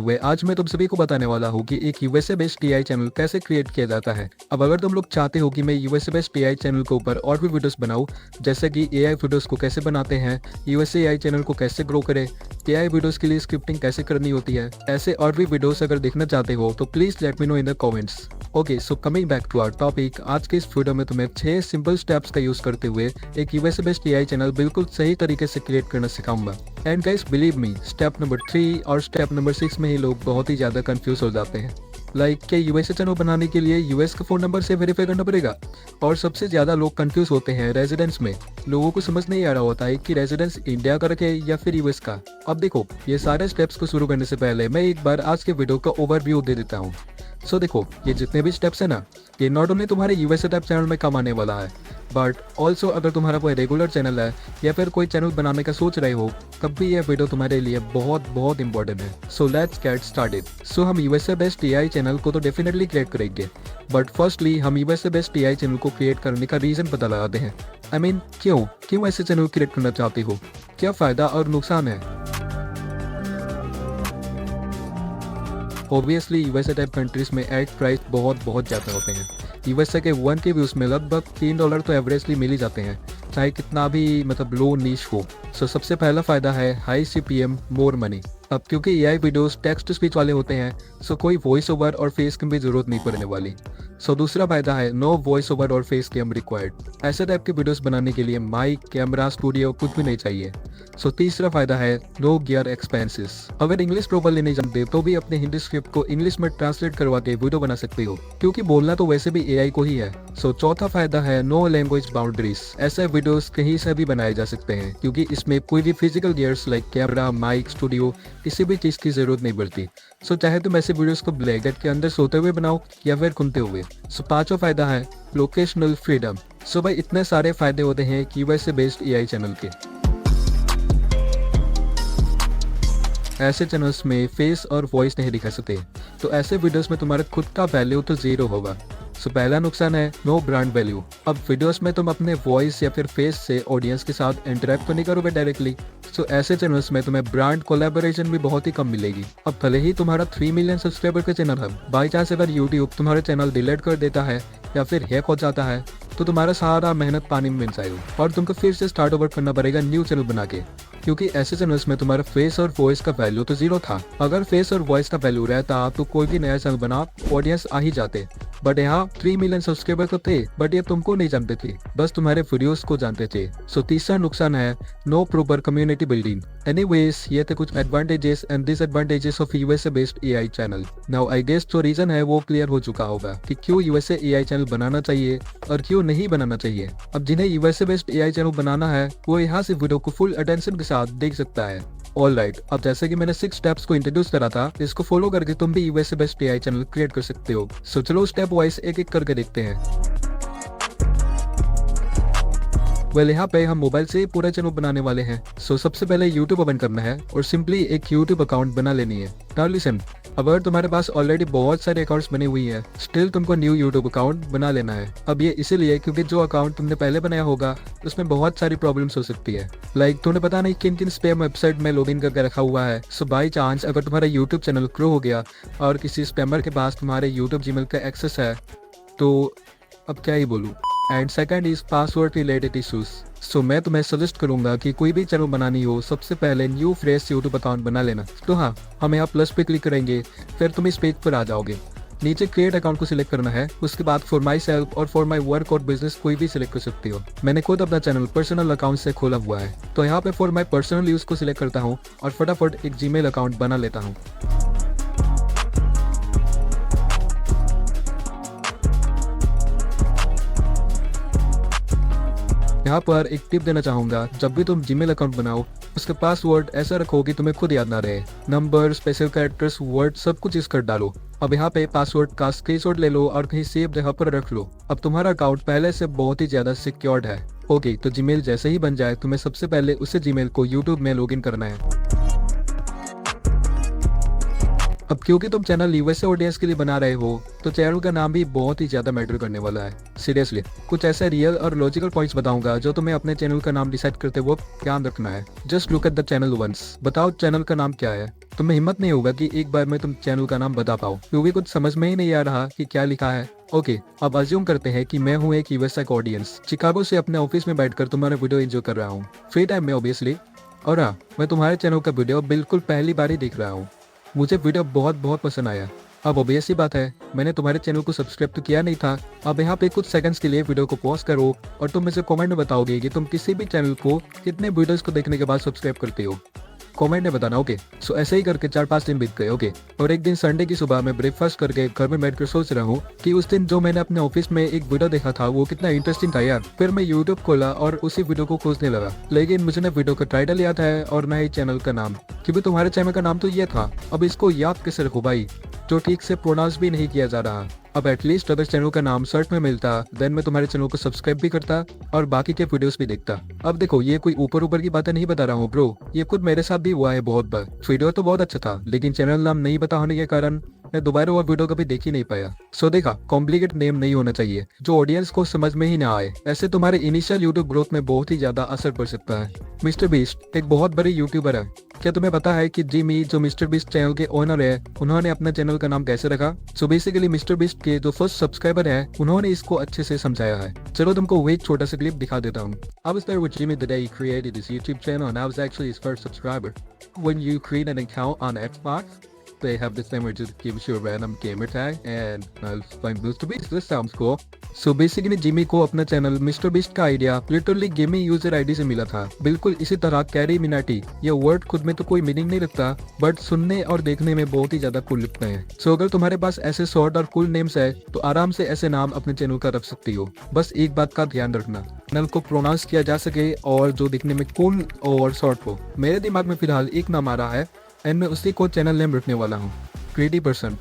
हुए आज मैं तुम सभी को बताने वाला हूँ कि एक यूएसए बेस्ड एआई चैनल कैसे क्रिएट किया जाता है। अब अगर तुम लोग चाहते हो कि मैं यूएसए बेस्ड एआई चैनल के ऊपर और भी वीडियोस बनाऊं, जैसे कि एआई वीडियोस को कैसे बनाते हैं, यूएसए एआई चैनल को कैसे ग्रो करें, एआई वीडियोस के लिए स्क्रिप्टिंग कैसे करनी होती है, ऐसे और भी वीडियोस अगर देखना चाहते हो तो please let me know in the comments. Okay, so coming back to our topic, आज के इस वीडियो में तुम्हें 6 सिंपल स्टेप्स का यूज करते हुए एक यूएसए बेस्ड एआई चैनल बिल्कुल सही तरीके से क्रिएट करना सिखाऊंगा। And guys believe me, step number 3 और स्टेप नंबर 6 में ही लोग बहुत ही ज्यादा कंफ्यूज हो जाते हैं। क्या यूएसए चैनल बनाने के लिए यूएस का फोन नंबर से वेरीफाई करना पड़ेगा? और सबसे ज्यादा लोग कंफ्यूज होते हैं रेजिडेंस में। लोगों को समझ नहीं आ रहा होता है कि रेजिडेंस इंडिया का रखे या फिर यूएस का। अब देखो, ये सारे स्टेप्स को शुरू करने से पहले मैं एक बार आज के वीडियो का ओवरव्यू दे देता हूँ। सो देखो, ये जितने भी स्टेप्स है ना, ये नॉट ओनली तुम्हारे यूएसए टाइप चैनल में काम आने वाला है, बट ऑल्सो अगर तुम्हारा कोई रेगुलर चैनल है या फिर कोई चैनल बनाने का सोच रहे हो, तब भी यह वीडियो तुम्हारे लिए बहुत बहुत इंपॉर्टेंट है। So let's get started. So हम यूएसए बेस्ड एआई चैनल को तो डेफिनेटली क्रिएट करेंगे, बट फर्स्टली हम यूएसए बेस्ड एआई चैनल को क्रिएट करने का रीजन पता लगाते हैं। आई मीन क्यों ऐसे चैनल क्रिएट करना चाहते हो, क्या फायदा और नुकसान है। ऑब्वियसली यूएसए टाइप कंट्रीज में एड प्राइस बहुत ज़्यादा होते हैं। यूएसए के 1 के व्यूज़ में लगभग $3 तो एवरेजली मिल ही जाते हैं, चाहे कितना भी लो नीश हो। सो सबसे पहला फायदा है हाई सीपीएम मोर मनी। अब क्योंकि AI videos text to speech वाले होते हैं, सो कोई वॉइस ओवर और फेस कैम भी जरूरत नहीं पड़ने वाली। सो दूसरा फायदा है नो वॉइस ओवर और फेस कैम रिक्वायर्ड। ऐसे टाइप के वीडियोस बनाने के लिए माइक, कैमरा, स्टूडियो कुछ भी नहीं चाहिए। सो तीसरा फायदा है नो गियर एक्सपेंसेस। अगर इंग्लिश प्रॉपर्ली नहीं जानते तो भी अपने हिंदी स्क्रिप्ट को इंग्लिश में ट्रांसलेट करवा के वीडियो बना सकते हो, क्योंकि बोलना तो वैसे भी एआई को ही है। सो चौथा फायदा है नो लैंग्वेज बाउंड्रीज। ऐसे वीडियोस कहीं से भी बनाए जा सकते हैं, क्योंकि इसमें कोई भी physical gears like camera, mic, studio किसी भी चीज की जरूरत नहीं पड़ती। सो चाहे तुम ऐसे वीडियोस को ब्लैकेट के अंदर सोते हुए बनाओ या फिर घूमते हुए। सो पांचवा फायदा है लोकेशनल फ्रीडम। सो भाई इतने सारे फायदे होते हैं यूएसए बेस्ड एआई चैनल के। ऐसे चैनल्स में फेस और वॉइस नहीं दिखा सकते, तो ऐसे वीडियोस में तुम्हारा खुद का वैल्यू तो जीरो होगा। सो पहला नुकसान है नो ब्रांड वैल्यू। अब वीडियोस में तुम अपने वॉइस या फिर फेस से ऑडियंस के साथ इंटरेक्ट तो नहीं करोगे डायरेक्टली, सो ऐसे चैनल्स में तुम्हें ब्रांड कोलैबोरेशन भी बहुत ही कम मिलेगी। अब भले ही तुम्हारा 3 मिलियन सब्सक्राइबर का चैनल है, बाई चांस अगर यूट्यूब तुम्हारे चैनल डिलीट कर देता है या फिर हैक हो जाता है, तो तुम्हारा सारा मेहनत पानी में मिल जाएगा और तुमको फिर से स्टार्ट ओवर करना पड़ेगा न्यू चैनल बना के, क्योंकि ऐसे चैनल्स में तुम्हारा फेस और वॉइस का वैल्यू तो जीरो था। अगर फेस और वॉइस का वैल्यू रहता तो कोई भी नया चैनल बना ऑडियंस आ ही जाते, बट यहाँ 3 मिलियन सब्सक्राइबर तो थे, बट ये तुमको नहीं जानते थे, बस तुम्हारे वीडियोस को जानते थे। सो तीसरा नुकसान है no proper community building. Anyways, ये थे कुछ advantages and disadvantages of USA based AI channel. Now I guess जो रीजन है वो क्लियर हो चुका होगा कि क्यों यूएसए एआई चैनल बनाना चाहिए और क्यों नहीं बनाना चाहिए। अब जिन्हें यूएसए बेस्ड एआई चैनल बनाना है वो यहाँ से वीडियो को फुल अटेंशन के साथ देख सकता है। ऑलराइट, अब जैसे कि मैंने 6 स्टेप्स को इंट्रोड्यूस करा था, इसको फॉलो करके तुम भी USA based AI channel create कर सकते हो। सो चलो स्टेप वाइज एक एक करके देखते हैं। यहाँ पे हम मोबाइल से पूरा चैनल बनाने वाले हैं। सो सबसे पहले यूट्यूब ओपन करना है और सिंपली एक यूट्यूब अकाउंट बना लेनी है। नाउ लिसन, अगर तुम्हारे पास ऑलरेडी बहुत सारे अकाउंट्स बने हुई है, स्टिल तुमको न्यू यूट्यूब अकाउंट बना लेना है। अब ये इसीलिए क्योंकि जो अकाउंट तुमने पहले बनाया होगा उसमें बहुत सारी प्रॉब्लम्स हो सकती है। तुमने पता नहीं किन किन स्पैम वेबसाइट में लॉगिन करके रखा हुआ है। सो बाई चांस अगर तुम्हारा यूट्यूब चैनल ग्रो हो गया और किसी स्पैमर के पास तुम्हारे यूट्यूब जीमेल का एक्सेस है, तो अब क्या ही बोलूँ। And second is password related issues. So मैं तुम्हें सजेस्ट करूंगा कि कोई भी चैनल बनानी हो, सबसे पहले न्यू फ्रेश यूट्यूब अकाउंट बना लेना। तो हाँ, हम यहाँ प्लस पे क्लिक करेंगे, फिर तुम इस पेज पर आ जाओगे। नीचे क्रिएट अकाउंट को सिलेक्ट करना है, उसके बाद फॉर माई सेल्फ और फॉर माई वर्क और बिजनेस कोई भी सिलेक्ट कर सकते हो। मैंने खुद अपना चैनल पर्सनल अकाउंट से खोला हुआ है, तो यहाँ पे फॉर माई पर्सनल यूज को सिलेक्ट करता हूँ और फटाफट एक जीमेल अकाउंट बना लेता हूँ। यहाँ पर एक टिप देना चाहूंगा, जब भी तुम जीमेल अकाउंट बनाओ उसका पासवर्ड ऐसा रखो कि तुम्हें खुद याद ना रहे। नंबर, स्पेशल कैरेक्टर्स, वर्ड सब कुछ यूज कर डालो। अब यहाँ पे पासवर्ड का स्क्रीनशॉट ले लो और कहीं सेव जगह पर रख लो। अब तुम्हारा अकाउंट पहले से बहुत ही ज्यादा सिक्योर्ड है। ओके, तो जीमेल जैसे ही बन जाए तुम्हें सबसे पहले उसी जीमेल को यूट्यूब में लॉगिन करना है। अब क्योंकि तुम चैनल यूएसए ऑडियंस के लिए बना रहे हो, तो चैनल का नाम भी बहुत ही ज्यादा मैटर करने वाला है। सीरियसली कुछ ऐसे रियल और लॉजिकल पॉइंट्स बताऊंगा जो तुम्हें अपने चैनल का नाम डिसाइड करते वक्त ध्यान रखना है। Just look at the channel once. बताओ चैनल का नाम क्या है। तुम्हें हिम्मत नहीं होगा कि एक बार में तुम चैनल का नाम बता पाओ, क्योंकि कुछ समझ में ही नहीं आ रहा कि क्या लिखा है। ओके, अब अज्यूम करते हैं कि मैं हूँ एक यूएसए का ऑडियंस, शिकागो से अपने ऑफिस में बैठकर तुम्हारा वीडियो एंजॉय कर रहा हूँ, फ्री टाइम में ऑब्वियसली। और हाँ, मैं तुम्हारे चैनल का वीडियो बिल्कुल पहली बार ही देख रहा हूँ। मुझे वीडियो बहुत बहुत पसंद आया। अब ऑब्वियस सी बात है, मैंने तुम्हारे चैनल को सब्सक्राइब तो किया नहीं था। अब यहाँ पे कुछ सेकंड्स के लिए वीडियो को पॉज करो और तुम मुझे कमेंट में बताओगे कि तुम किसी भी चैनल को कितने वीडियोस को देखने के बाद सब्सक्राइब करते हो। कमेंट में बताना। ओके, सो ऐसे ही करके 4-5 दिन बीत गए। ओके, और एक दिन संडे की सुबह मैं ब्रेकफास्ट करके घर में बैठकर सोच रहा हूँ कि उस दिन जो मैंने अपने ऑफिस में एक वीडियो देखा था वो कितना इंटरेस्टिंग था यार। फिर मैं यूट्यूब खोला और उसी वीडियो को खोजने लगा, लेकिन मुझे न वीडियो का टाइटल याद है और न ही चैनल का नाम, क्योंकि तुम्हारे चैनल का नाम तो ये था। अब इसको याद कैसे रखो भाई, जो ठीक से प्रोनाउंस भी नहीं किया जा रहा। अब एटलीस्ट अगर चैनल का नाम सर्च में मिलता, देन मैं तुम्हारे चैनल को सब्सक्राइब भी करता और बाकी के वीडियोस भी देखता। अब देखो, ये कोई ऊपर ऊपर की बातें नहीं बता रहा हूँ ब्रो, ये खुद मेरे साथ भी हुआ है बहुत बार। वीडियो तो बहुत अच्छा था, लेकिन चैनल नाम नहीं पता होने के कारण मैं दोबारा वो वीडियो कभी देख ही नहीं पाया। सो देखा, कॉम्प्लिकेट नेम नहीं होना चाहिए जो ऑडियंस को समझ में ही ना आए। ऐसे तुम्हारे इनिशियल यूट्यूब ग्रोथ में बहुत ही ज्यादा असर पड़ सकता है। मिस्टर बीस्ट एक बहुत बड़ी यूट्यूबर है। क्या तुम्हें पता है कि जिमी, जो मिस्टर बीस्ट चैनल के ओनर है, उन्होंने अपने चैनल का नाम कैसे रखा? सो बेसिकली मिस्टर बीस्ट के जो फर्स्ट सब्सक्राइबर है, उन्होंने इसको अच्छे से समझाया है। चलो तुमको वो एक छोटा सा क्लिप दिखा देता हूँ। I was there with Jimmy the day he created his YouTube channel and I was actually his first subscriber. When you create an account on Xbox, they have this thing where it just gives you a random gamer tag and I'll find Mr. Beast. This sounds cool. So basically Jimmy को अपना channel mister beast का idea literally gaming user ID से मिला था। बिल्कुल इसी तरह carry Minati, ये वर्ड खुद में तो कोई मीनिंग नहीं रखता, बट सुनने और देखने में बहुत ही ज्यादा कूल लगता है। सो अगर तुम्हारे पास ऐसे शॉर्ट और कूल नेम्स है तो आराम से ऐसे नाम अपने चैनल का रख सकती हो। बस एक बात का ध्यान रखना, चैनल को प्रोनाउंस किया जा सके और जो दिखने में कूल और शॉर्ट हो। मेरे दिमाग में फिलहाल एक नाम आ रहा है एंड मैं उसी को चैनल नेम रखने वाला हूँ, क्रिएटिव पर्सन।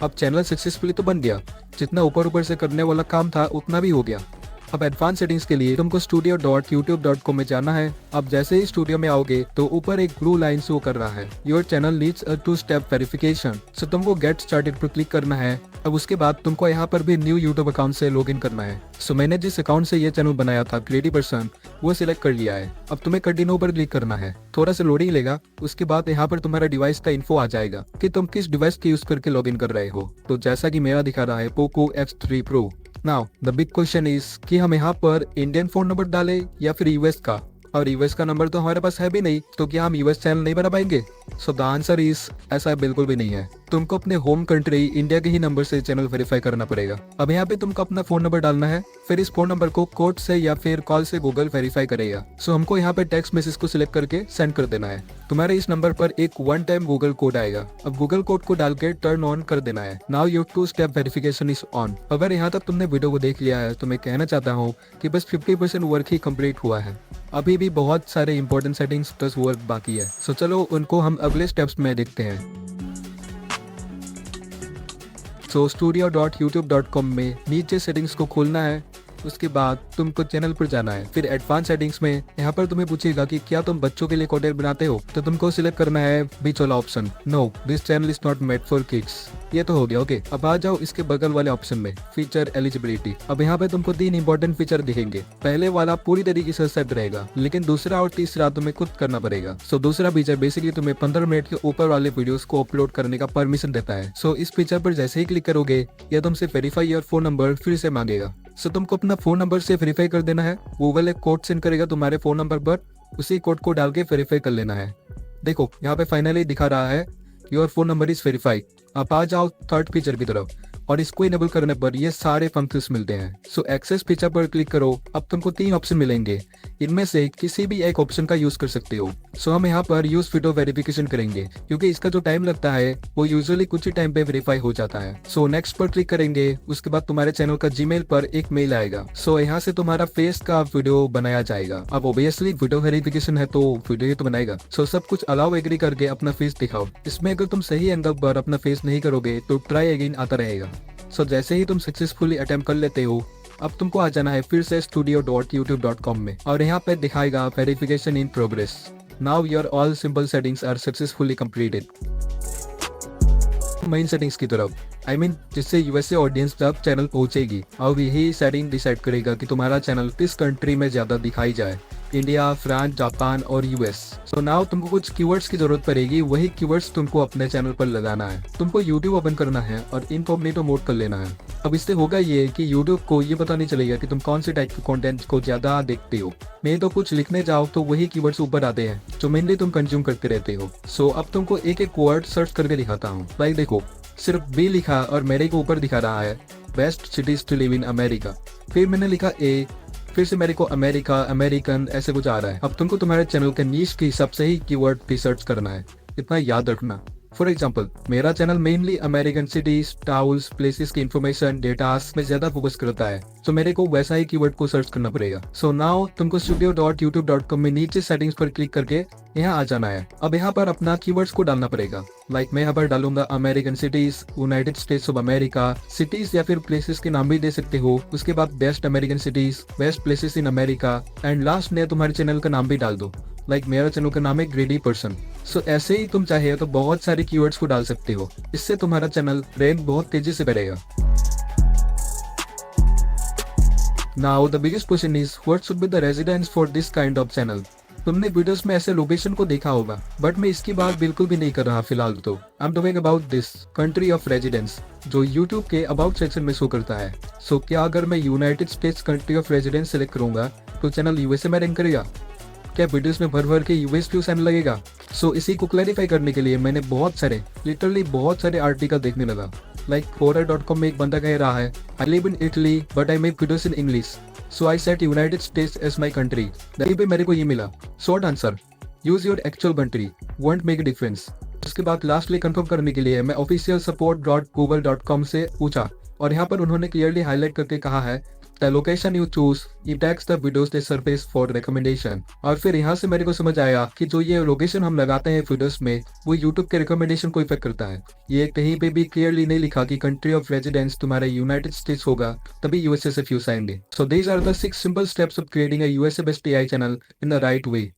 अब चैनल सक्सेसफुली तो बन गया, जितना ऊपर ऊपर से करने वाला काम था उतना भी हो गया। अब एडवांस सेटिंग्स के लिए तुमको studio.youtube.com में जाना है। अब जैसे ही स्टूडियो में आओगे तो ऊपर एक ब्लू लाइन शो कर रहा है, your channel needs a 2-step verification. So तुमको गेट स्टार्टेड पर क्लिक करना है। अब उसके बाद तुमको यहाँ पर भी न्यू यूट्यूब अकाउंट से लॉगिन करना है। सो मैंने जिस अकाउंट से ये चैनल बनाया था, क्रिएटिव पर्सन, वो सिलेक्ट कर लिया है। अब तुम्हें कंटिन्यू पर क्लिक करना है, थोड़ा सा लोडिंग लेगा। उसके बाद यहाँ पर तुम्हारा डिवाइस का इन्फो आ जाएगा कि तुम किस डिवाइस के यूज करके लॉगिन कर रहे हो। तो जैसा कि मेरा दिखा रहा है Poco X3 Pro। Now the big question is कि हम यहाँ पर इंडियन फोन नंबर डालें या फिर यूएस का, और यूएस का नंबर तो हमारे पास है भी नहीं, तो क्या हम यूएस चैनल नहीं बना पाएंगे? सो द आंसर इज ऐसा बिल्कुल भी नहीं है। तुमको अपने होम कंट्री इंडिया के ही नंबर से चैनल वेरीफाई करना पड़ेगा। अब यहाँ पे तुमको अपना फोन नंबर डालना है, फिर इस फोन नंबर को कोड से या फिर कॉल से गूगल वेरीफाई करेगा। सो हमको यहाँ पे टेक्स्ट मैसेज को सिलेक्ट करके सेंड कर देना है। तुम्हारे इस नंबर पर एक 1 टाइम गूगल कोड आएगा। अब गूगल कोड को डाल के टर्न ऑन कर देना है। Now your 2-step verification is on. अगर यहाँ तक तुमने वीडियो को देख लिया है तो मैं कहना चाहता हूँ कि बस 50% वर्क ही कंप्लीट हुआ है। अभी भी बहुत सारे इंपॉर्टेंट सेटिंग्स प्लस वर्क बाकी है। सो चलो उनको हम अगले स्टेप्स में देखते हैं। सो studio.youtube.com में नीचे सेटिंग्स को खोलना है। उसके बाद तुमको चैनल पर जाना है, फिर एडवांस सेटिंग्स में यहाँ पर तुम्हें पूछेगा कि क्या तुम बच्चों के लिए कंटेंट बनाते हो, तो तुमको सिलेक्ट करना है बीच वाला option, no this channel is not made for kids. ये तो हो गया। ओके, अब आ जाओ इसके बगल वाले ऑप्शन में, फीचर एलिजिबिलिटी। अब यहाँ पे तुमको 3 इंपॉर्टेंट फीचर दिखेंगे। पहले वाला पूरी तरीके से सेट रहेगा, लेकिन दूसरा और तीसरा तुम्हें खुद करना पड़ेगा। सो दूसरा फीचर बेसिकली तुम्हें 15 मिनट के ऊपर वाले वीडियोस को अपलोड करने का परमिशन देता है। सो इस फीचर पर जैसे ही क्लिक करोगे यह तुमसे वेरीफाई योर फोन नंबर फिर से मांगेगा। सो तुमको अपना फोन नंबर से वेरीफाई कर देना है। गूगल एक कोड सेंड करेगा तुम्हारे फोन नंबर पर, उसी कोड को डाल के वेरीफाई कर लेना है। देखो यहाँ पे फाइनली दिखा रहा है your phone number is verify. आप आ जाओ थर्ड फीचर की तरफ, और इसको इनेबल करने पर ये सारे फंक्शंस मिलते हैं। सो एक्सेस फीचर पर क्लिक करो। अब तुमको 3 ऑप्शन मिलेंगे, इनमें से किसी भी एक ऑप्शन का यूज कर सकते हो। सो हम यहाँ पर यूज वीडियो वेरिफिकेशन करेंगे, क्योंकि इसका जो टाइम लगता है वो यूजुअली कुछ ही टाइम पे वेरीफाई हो जाता है। सो नेक्स्ट पर क्लिक करेंगे। उसके बाद तुम्हारे चैनल का जीमेल पर एक मेल आएगा। सो यहाँ से तुम्हारा फेस का वीडियो बनाया जाएगा। अब ऑब्वियसली वीडियो वेरिफिकेशन है तो वीडियो ही तो बनाएगा। सो सब कुछ अलाउ एग्री करके अपना फेस दिखाओ। इसमें अगर तुम सही एंगल पर अपना फेस नहीं करोगे तो ट्राई अगेन आता रहेगा। सो जैसे ही तुम सक्सेसफुली अटेम्प्ट कर लेते हो, अब तुमको आ जाना है फिर से studio.youtube.com में और यहाँ पे दिखाएगा verification in progress. Now your all simple settings are successfully completed. Main settings की तरफ जिससे यूएसए ऑडियंस तक चैनल पहुंचेगी और यही सेटिंग डिसाइड करेगा कि तुम्हारा चैनल किस कंट्री में ज्यादा दिखाई जाए, इंडिया, फ्रांस, जापान और यूएस। सो नाउ तुमको कुछ कीवर्ड्स की जरूरत पड़ेगी, वही कीवर्ड्स तुमको अपने चैनल पर लगाना है। तुमको यूट्यूब ओपन करना है और इनकॉग्निटो मोड कर लेना है। अब इससे होगा ये कि यूट्यूब को ये पता नहीं चलेगा कि तुम कौन से टाइप के कंटेंट को ज्यादा देखते हो। नहीं तो कुछ लिखने जाओ तो वही कीवर्ड्स ऊपर आते हैं जो मेनली तुम कंज्यूम करते रहते हो। सो अब तुमको एक एक वर्ड सर्च करके दिखाता हूँ। लाइक देखो, सिर्फ बी लिखा और मेरे को ऊपर दिखा रहा है best cities to live in America. फिर मैंने लिखा ए, फिर से मेरे को अमेरिका, अमेरिकन ऐसे कुछ आ रहा है। अब तुमको तुम्हारे चैनल के नीश के हिसाब से ही कीवर्ड भी सर्च करना है, इतना याद रखना। फॉर एग्जाम्पल, मेरा channel mainly American cities, towns, places की इन्फॉर्मेशन, डेटास में ज्यादा फोकस करता है, तो मेरे को वैसा ही कीवर्ड को सर्च करना पड़ेगा। सो नाउ तुमको studio.youtube.com में नीचे सेटिंग्स पर क्लिक करके यहाँ आ जाना है। अब यहाँ पर अपना कीवर्ड्स को डालना पड़ेगा। लाइक मैं यहाँ पर डालूंगा American cities, United states of America, cities या फिर प्लेसेस के नाम भी दे सकते हो। उसके बाद best American cities, best places in America and last में तुम्हारे चैनल का नाम भी डाल दो। लाइक मेरा चैनल का नाम है ग्रेडी पर्सन। सो ऐसे ही तुम चाहे तो बहुत सारे कीवर्ड्स को डाल सकते हो, इससे तुम्हारा चैनल रैंक बहुत तेजी से बढ़ेगा। Now the biggest question is what should be the residence for this kind of channel. तुमने वीडियोस में ऐसे लोकेशन को देखा होगा, बट मैं इसकी बात बिल्कुल भी नहीं कर रहा फिलहाल। तो I am talking about this country of residence जो यूट्यूब के अबाउट सेक्शन में शो करता है। सो क्या अगर मैं United states country of residence select करूंगा तो चैनल यूएसए में रैंक करेगा? क्या वीडियोस में भर भर के यूएस व्यूज आने लगेगा? सो इसी को क्लैरिफाई करने के लिए मैंने लिटरली बहुत सारे आर्टिकल देखने लगा। लाइक quora.com में एक बंदा कह रहा है, I live in Italy but I make videos in English, so I set United States as my country. यहीं पे मेरे को ये मिला short answer, use your actual country, won't make difference. उसके बाद लास्टली कंफर्म करने के लिए मैं ऑफिशियल support.google.com से पूछा और यहाँ पर उन्होंने क्लियरली हाईलाइट करके कहा है The location you choose impacts the videos they surface for recommendation। और फिर यहाँ से मेरे को समझ आया कि जो ये लोकेशन हम लगाते हैं वीडियोस में वो YouTube के रिकमेंडेशन को इफेक्ट करता है। ये कहीं पे भी क्लियरली नहीं लिखा कि कंट्री ऑफ रेजिडेंस तुम्हारा यूनाइटेड स्टेट्स होगा तभी यूएसए से व्यूज आएंगे। So these are the 6 simple steps of creating a USA based AI channel in the right way.